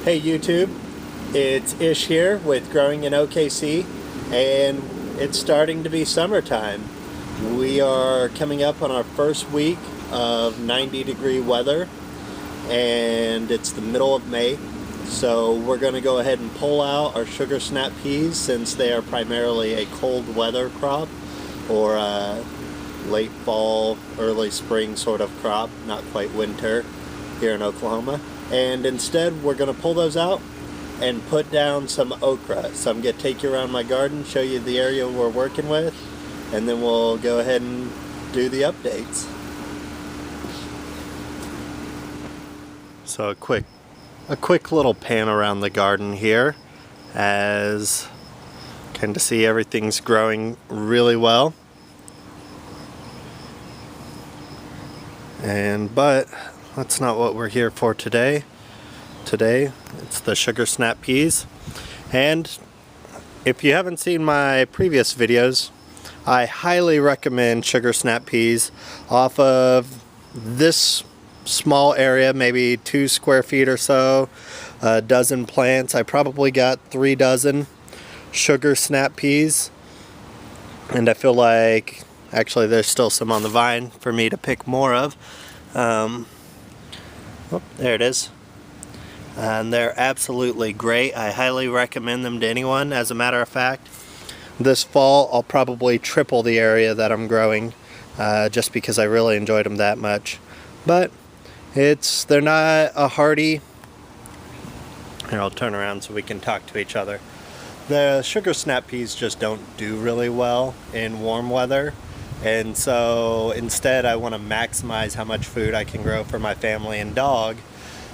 Hey YouTube, it's Ish here with Growing in OKC, and it's starting to be summertime. We are coming up on our first week of 90-degree weather, and it's the middle of May. So we're going to go ahead and pull out our sugar snap peas since they are primarily a cold weather crop, or late fall, early spring sort of crop, not quite winter here in Oklahoma. And instead we're going to pull those out and put down some okra. So I'm going to take you around my garden, show you the area we're working with, and then we'll go ahead and do the updates. So a quick little pan around the garden here, as kind of see everything's growing really well. But that's not what we're here for today. Today it's the sugar snap peas, and if you haven't seen my previous videos, I highly recommend sugar snap peas off of this small area, maybe 2 square feet or so, a dozen plants. I probably got 3 dozen sugar snap peas, and I feel like actually there's still some on the vine for me to pick more of. Oh, there it is. And they're absolutely great. I highly recommend them to anyone. As a matter of fact, this fall I'll probably triple the area that I'm growing, just because I really enjoyed them that much. But they're not a hardy. Here, I'll turn around so we can talk to each other. The sugar snap peas just don't do really well in warm weather, and so instead I want to maximize how much food I can grow for my family and dog,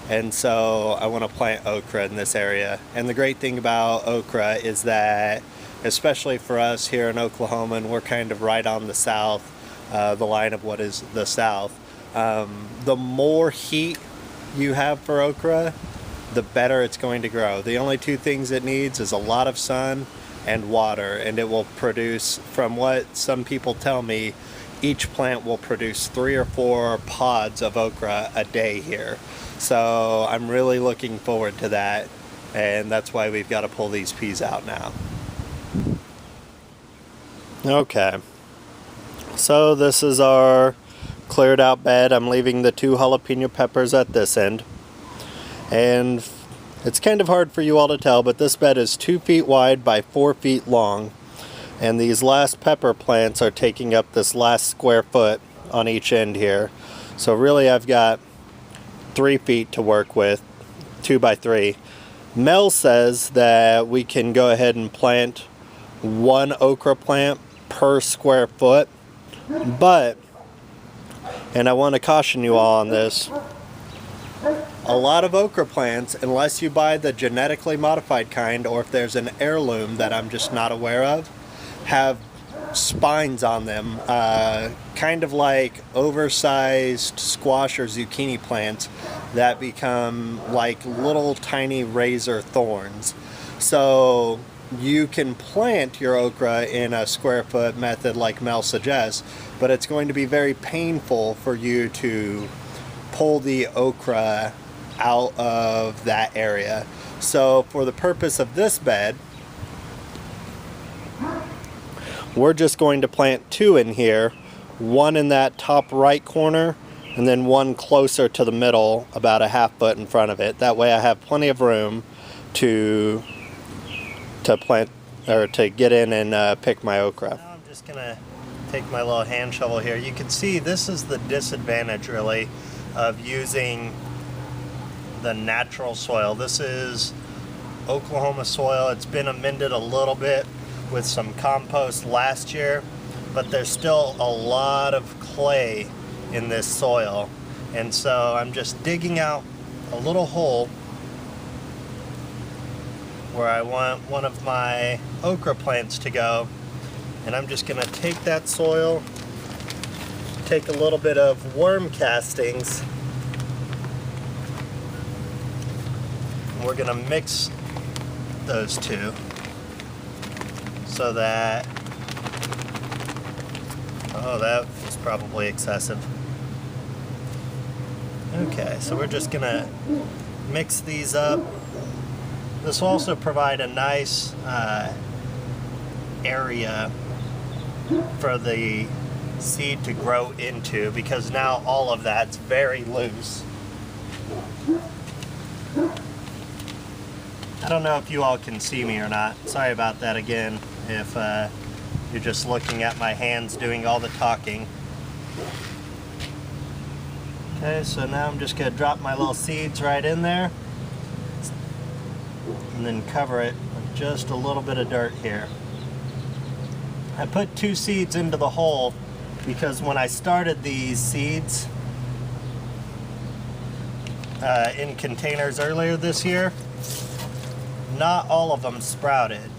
and so I want to plant okra in this area. And the great thing about okra is that, especially for us here in Oklahoma, and we're kind of right on the south, the line of what is the south, the more heat you have for okra, the better it's going to grow. The only 2 things it needs is a lot of sun and water, and it will produce, from what some people tell me, each plant will produce 3 or 4 pods of okra a day here. So I'm really looking forward to that, and that's why we've got to pull these peas out now. Okay, so this is our cleared out bed. I'm leaving the 2 jalapeno peppers at this end. And it's kind of hard for you all to tell, but this bed is 2 feet wide by 4 feet long. And these last pepper plants are taking up this last square foot on each end here. So really I've got 3 feet to work with, 2 by 3. Mel says that we can go ahead and plant 1 okra plant per square foot. But, and I want to caution you all on this, a lot of okra plants, unless you buy the genetically modified kind, or if there's an heirloom that I'm just not aware of, have spines on them, kind of like oversized squash or zucchini plants that become like little tiny razor thorns. So you can plant your okra in a square foot method like Mel suggests, but it's going to be very painful for you to pull the okra out of that area. So for the purpose of this bed, we're just going to plant 2 in here, 1 in that top right corner, and then 1 closer to the middle, about a half foot in front of it. That way I have plenty of room to plant, or to get in and pick my okra. Now I'm just gonna take my little hand shovel here. You can see this is the disadvantage really of using the natural soil. This is Oklahoma soil. It's been amended a little bit with some compost last year, but there's still a lot of clay in this soil, and so I'm just digging out a little hole where I want one of my okra plants to go, and I'm just gonna take that soil, take a little bit of worm castings, and we're gonna mix those 2 so that, oh, that was probably excessive. Okay, so we're just gonna mix these up This will also provide a nice area for the seed to grow into, because now all of that's very loose. I don't know if you all can see me or not. Sorry about that again, if you're just looking at my hands doing all the talking. Okay, so now I'm just going to drop my little seeds right in there and then cover it with just a little bit of dirt here. I put 2 seeds into the hole because when I started these seeds in containers earlier this year, not all of them sprouted.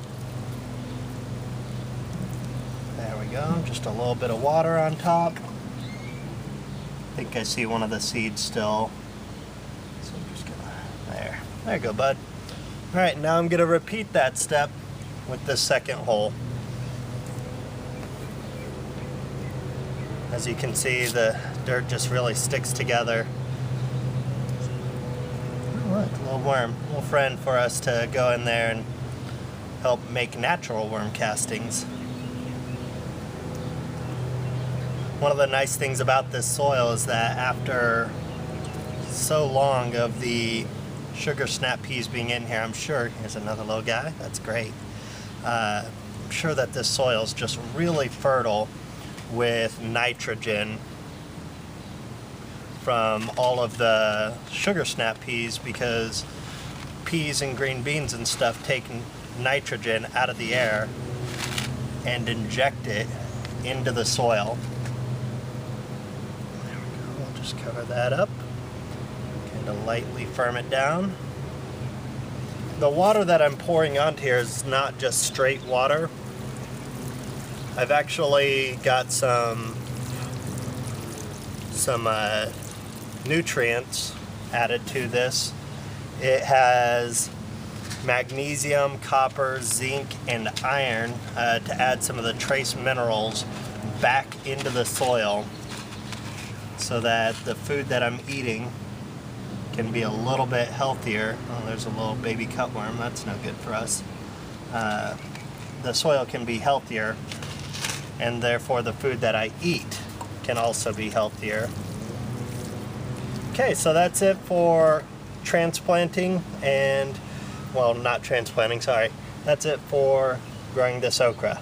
There we go, just a little bit of water on top. I think I see one of the seeds still. So I'm just gonna, there you go, bud. All right, now I'm gonna repeat that step with the second hole. As you can see, the dirt just really sticks together. Oh, look, a little worm, a little friend for us to go in there and help make natural worm castings. One of the nice things about this soil is that after so long of the sugar snap peas being in here, I'm sure, here's another little guy, that's great. I'm sure that this soil is just really fertile with nitrogen from all of the sugar snap peas, because peas and green beans and stuff take nitrogen out of the air and inject it into the soil. There we go, we'll just cover that up, kind of lightly firm it down. The water that I'm pouring onto here is not just straight water. I've actually got some nutrients added to this. It has magnesium, copper, zinc, and iron to add some of the trace minerals back into the soil so that the food that I'm eating can be a little bit healthier. Oh, there's a little baby cutworm, that's no good for us. The soil can be healthier, and therefore the food that I eat can also be healthier. Okay, so that's it for transplanting and, well, not transplanting, sorry. That's it for growing this okra.